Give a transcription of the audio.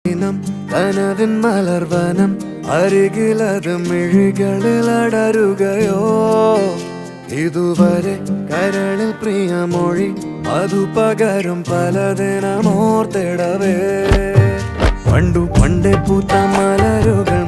കനവിൻ മലർവനം അരികിലത് മിഴികളിൽ അടരുകയോ ഇതുവരെ കരളിൽ പ്രിയമൊഴി അതു പകരും പലതിനമോർത്തിടവേ പണ്ടു പണ്ടേ പൂത്ത മലരുകൾ